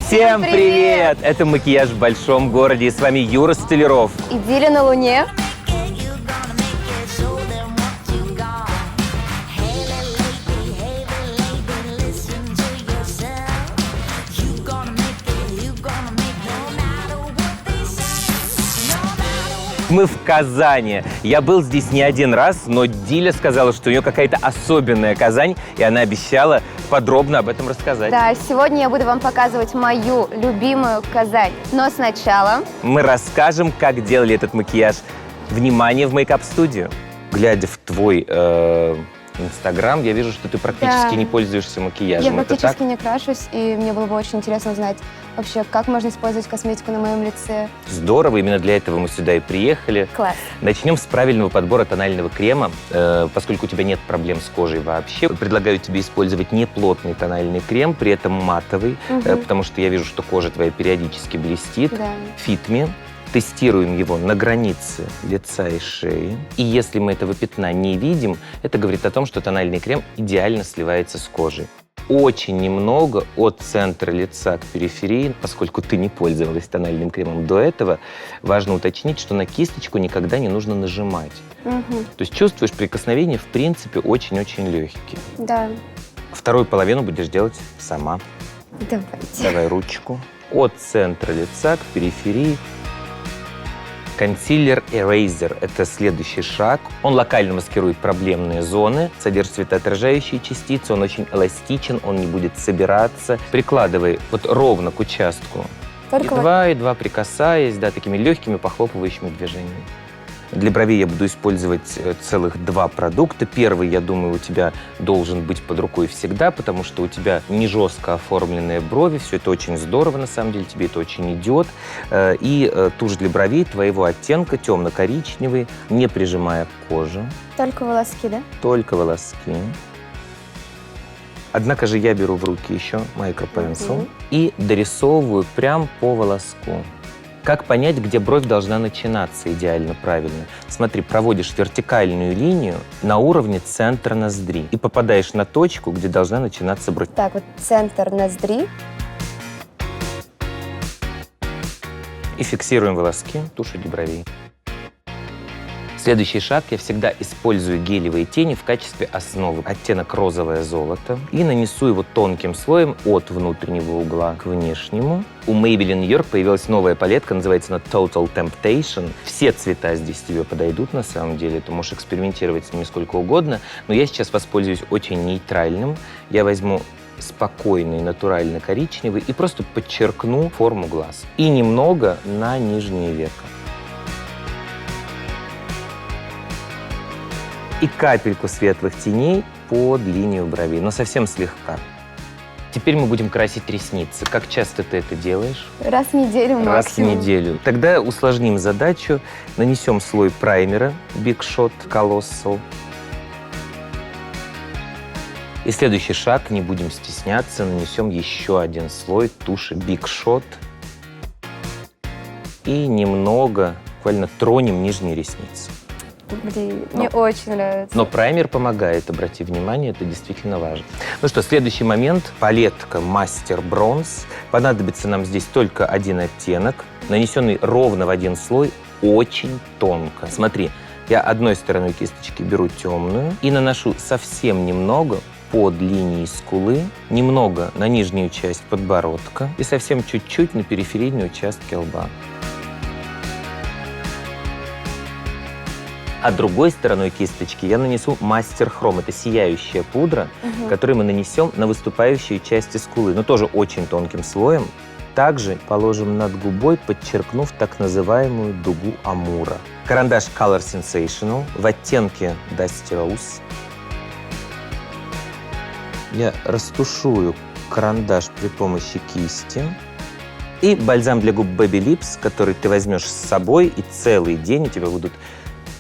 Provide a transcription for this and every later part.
Всем привет! Это «Макияж в большом городе». И с вами Юра Столяров. И Диля на Луне. Мы в Казани. Я был здесь не один раз, но Диля сказала, что у нее какая-то особенная Казань, и она обещала подробно об этом рассказать. Да, сегодня я буду вам показывать мою любимую Казань. Но сначала... Мы расскажем, как делали этот макияж. Внимание в мейкап-студию. Глядя в твой Инстаграм, я вижу, что ты практически не пользуешься макияжем. Я Это практически так? не крашусь, и мне было бы очень интересно узнать вообще, как можно использовать косметику на моем лице. Здорово, именно для этого мы сюда и приехали. Класс. Начнем с правильного подбора тонального крема. Поскольку у тебя нет проблем с кожей вообще, предлагаю тебе использовать неплотный тональный крем, при этом матовый, потому что я вижу, что кожа твоя периодически блестит. Да. Fit Me. Тестируем его на границе лица и шеи. И если мы этого пятна не видим, это говорит о том, что тональный крем идеально сливается с кожей. Очень немного от центра лица к периферии, поскольку ты не пользовалась тональным кремом до этого, важно уточнить, что на кисточку никогда не нужно нажимать. То есть чувствуешь, прикосновения в принципе очень-очень легкие. Да. Вторую половину будешь делать сама. Давайте. Давай ручку. От центра лица к периферии. Консилер Eraser – это следующий шаг. Он локально маскирует проблемные зоны, содержит светоотражающие частицы, он очень эластичен, он не будет собираться. Прикладывай вот ровно к участку. Только Едва прикасаясь, да, такими легкими похлопывающими движениями. Для бровей я буду использовать целых 2 продукта. Первый, я думаю, у тебя должен быть под рукой всегда, потому что у тебя не жестко оформленные брови. Все это очень здорово, на самом деле, тебе это очень идет. И тушь для бровей твоего оттенка, темно-коричневый, не прижимая к коже. Только волоски, да? Только волоски. Однако же я беру в руки еще микропенсил и дорисовываю прям по волоску. Как понять, где бровь должна начинаться идеально правильно? Смотри, проводишь вертикальную линию на уровне центра ноздри и попадаешь на точку, где должна начинаться бровь. Так, вот центр ноздри. И фиксируем волоски тушью для бровей. Следующий шаг. Я всегда использую гелевые тени в качестве основы. Оттенок розовое золото. И нанесу его тонким слоем от внутреннего угла к внешнему. У Maybelline New York появилась новая палетка, называется она Total Temptation. Все цвета здесь тебе подойдут, на самом деле. Ты можешь экспериментировать с ними сколько угодно. Но я сейчас воспользуюсь очень нейтральным. Я возьму спокойный, натурально коричневый и просто подчеркну форму глаз. И немного на нижнее веко. И капельку светлых теней под линию бровей, но совсем слегка. Теперь мы будем красить ресницы. Как часто ты это делаешь? Раз в неделю максимум. Раз в неделю. Тогда усложним задачу. Нанесем слой праймера Big Shot Colossal. И следующий шаг, не будем стесняться, нанесем еще один слой туши Big Shot. И немного, буквально тронем нижние ресницы. Блин, мне очень нравится. Но праймер помогает, обрати внимание, это действительно важно. Ну что, следующий момент. Палетка Master Bronze. Понадобится нам здесь только один оттенок, нанесенный ровно в один слой, очень тонко. Смотри, я одной стороной кисточки беру темную и наношу совсем немного под линией скулы, немного на нижнюю часть подбородка и совсем чуть-чуть на периферийные участки лба. А другой стороной кисточки я нанесу Master Chrome. Это сияющая пудра, которую мы нанесем на выступающие части скулы, но тоже очень тонким слоем. Также положим над губой, подчеркнув так называемую дугу Амура. Карандаш Color Sensational в оттенке Dusty Rose. Я растушую карандаш при помощи кисти. И бальзам для губ Baby Lips, который ты возьмешь с собой, и целый день у тебя будут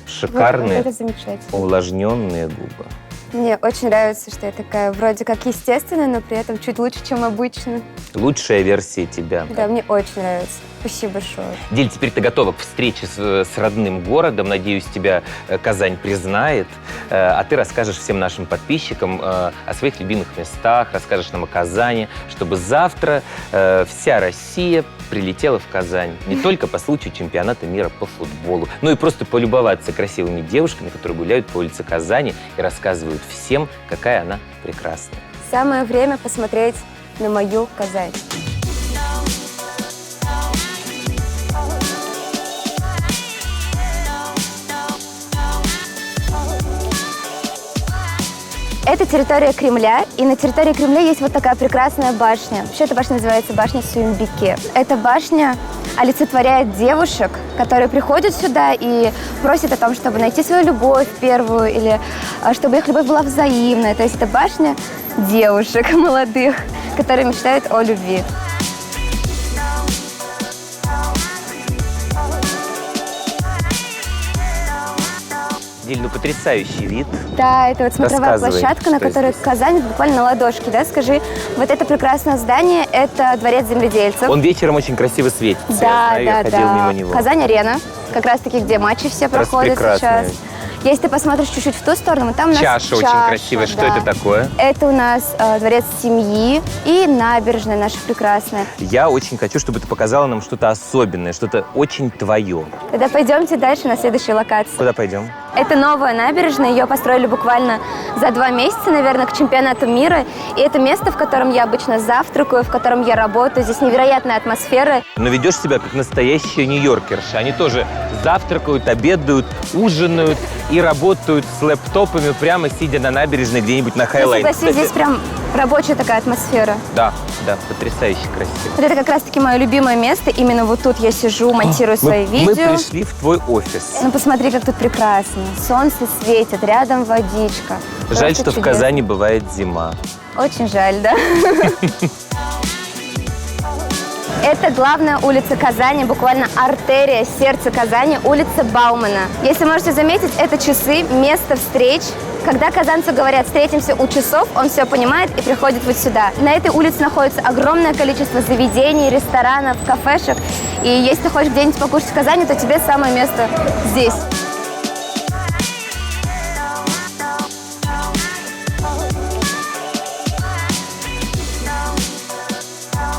шикарные, это замечательно. увлажненные губы. Мне очень нравится, что я такая вроде как естественная, но при этом чуть лучше, чем обычно. Лучшая версия тебя. Да, мне очень нравится. Спасибо большое. Диль, теперь ты готова к встрече с родным городом. Надеюсь, тебя Казань признает. А ты расскажешь всем нашим подписчикам о своих любимых местах, расскажешь нам о Казани, чтобы завтра вся Россия прилетела в Казань. Не только по случаю чемпионата мира по футболу, но и просто полюбоваться красивыми девушками, которые гуляют по улице Казани и рассказывают всем, какая она прекрасная. Самое время посмотреть на мою Казань. Это территория Кремля, и на территории Кремля есть вот такая прекрасная башня. Вообще эта башня называется башня Сюембике. Эта башня олицетворяет девушек, которые приходят сюда и просят о том, чтобы найти свою любовь первую, или чтобы их любовь была взаимная. То есть это башня девушек молодых, которые мечтают о любви. Диль, ну потрясающий вид. Да, это вот смотровая Рассказывай, площадка, на что которой здесь? Казань буквально на ладошке, да, скажи. Вот это прекрасное здание, это дворец земледельцев. Он вечером очень красиво светится. Да, я да, ходил да. мимо него. Казань-арена, как раз-таки, где матчи все проходят Распрекрасная. сейчас. Если ты посмотришь чуть-чуть в ту сторону, там у нас Чаша очень красивая. Что да. это такое? Это у нас дворец семьи и набережная наша прекрасная. Я очень хочу, чтобы ты показала нам что-то особенное, что-то очень твое. Тогда пойдемте дальше на следующую локацию. Куда пойдем? Это новая набережная, ее построили буквально за 2 месяца, наверное, к чемпионату мира. И это место, в котором я обычно завтракаю, в котором я работаю. Здесь невероятная атмосфера. Но ведешь себя как настоящая нью-йоркерша. Они тоже завтракают, обедают, ужинают и работают с лэптопами, прямо сидя на набережной где-нибудь на Хайлайн. Согласись, здесь прям рабочая такая атмосфера. Да, потрясающе красиво. Вот это как раз-таки мое любимое место. Именно вот тут я сижу, монтирую свои Мы видео. пришли в твой офис. Ну, посмотри, как тут прекрасно. Солнце светит, рядом водичка. Жаль, Просто что в чудесно. Казани бывает зима. Очень жаль, да? Это главная улица Казани, буквально артерия, сердце Казани, улица Баумана. Если можете заметить, это часы, место встреч. Когда казанцы говорят «встретимся у часов», он все понимает и приходит вот сюда. На этой улице находится огромное количество заведений, ресторанов, кафешек. И если ты хочешь где-нибудь покушать в Казани, то тебе самое место здесь.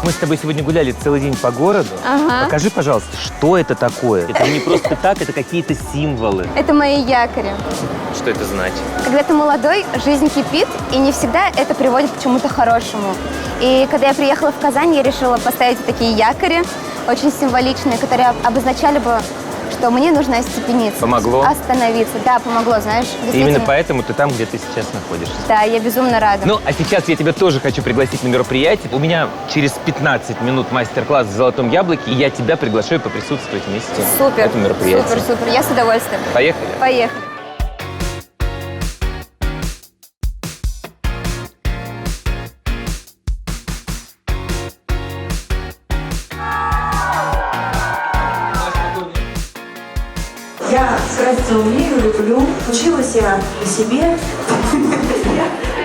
Мы с тобой сегодня гуляли целый день по городу. Ага. Покажи, пожалуйста, что это такое? Это не просто так, это какие-то символы. Это мои якори. Что это значит? Когда ты молодой, жизнь кипит, и не всегда это приводит к чему-то хорошему. И когда я приехала в Казань, я решила поставить такие якори, очень символичные, которые обозначали бы, что мне нужно остепениться. Помогло? Остановиться. Да, помогло, знаешь. И именно действительно. поэтому ты там, где ты сейчас находишься. Да, я безумно рада. Ну, а сейчас я тебя тоже хочу пригласить на мероприятие. У меня через 15 минут мастер-класс в «Золотом яблоке», и я тебя приглашаю поприсутствовать вместе в Супер, этом мероприятии. супер, супер. Я с удовольствием. Поехали? Поехали. Я страстно умею, люблю. Училась я на себе.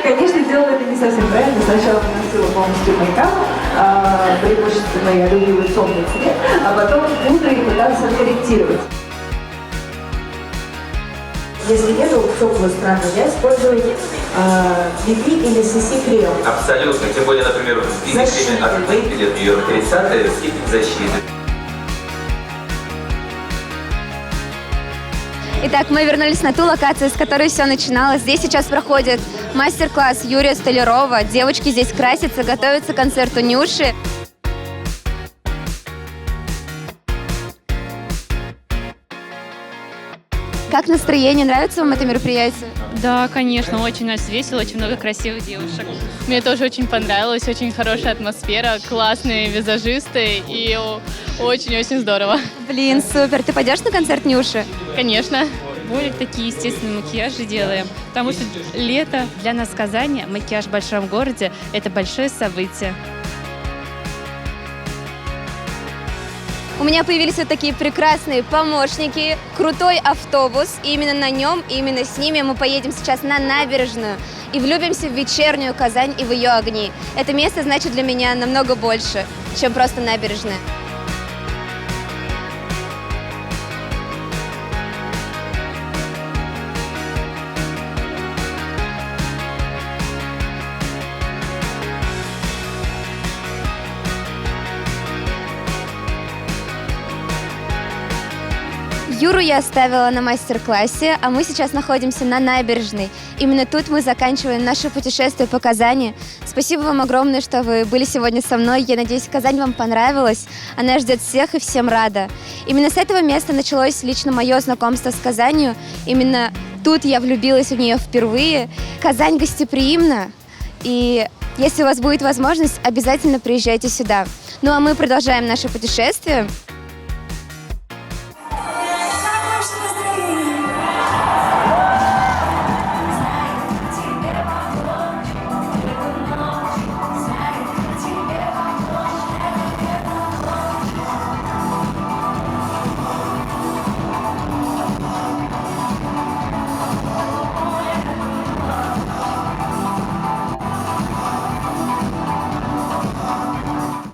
Конечно, делала это не совсем правильно. Сначала наносила полностью мейкап, преимущественно я любила темный цвет, а потом пудрой пыталась откорректировать. Если нету теплой страны, я использую BB или CC крем. Абсолютно. Тем более, например, в Защита. от Maybelline ее 30-е степень защиты. Итак, мы вернулись на ту локацию, с которой все начиналось. Здесь сейчас проходит мастер-класс Юрия Столярова. Девочки здесь красятся, готовятся к концерту Нюши. Как настроение? Нравится вам это мероприятие? Да, конечно, очень нас весело, очень много красивых девушек. Мне тоже очень понравилось, очень хорошая атмосфера, классные визажисты и очень-очень здорово. Блин, супер. Ты пойдешь на концерт Нюши? Конечно, более такие естественные макияжи делаем, потому что лето для нас в Казани, макияж в большом городе – это большое событие. У меня появились вот такие прекрасные помощники, крутой автобус, и именно на нем, и именно с ними мы поедем сейчас на набережную и влюбимся в вечернюю Казань и в ее огни. Это место значит для меня намного больше, чем просто набережная. Юру я оставила на мастер-классе, а мы сейчас находимся на набережной. Именно тут мы заканчиваем наше путешествие по Казани. Спасибо вам огромное, что вы были сегодня со мной. Я надеюсь, Казань вам понравилась. Она ждет всех и всем рада. Именно с этого места началось лично мое знакомство с Казанью. Именно тут я влюбилась в нее впервые. Казань гостеприимна, и если у вас будет возможность, обязательно приезжайте сюда. Ну а мы продолжаем наше путешествие.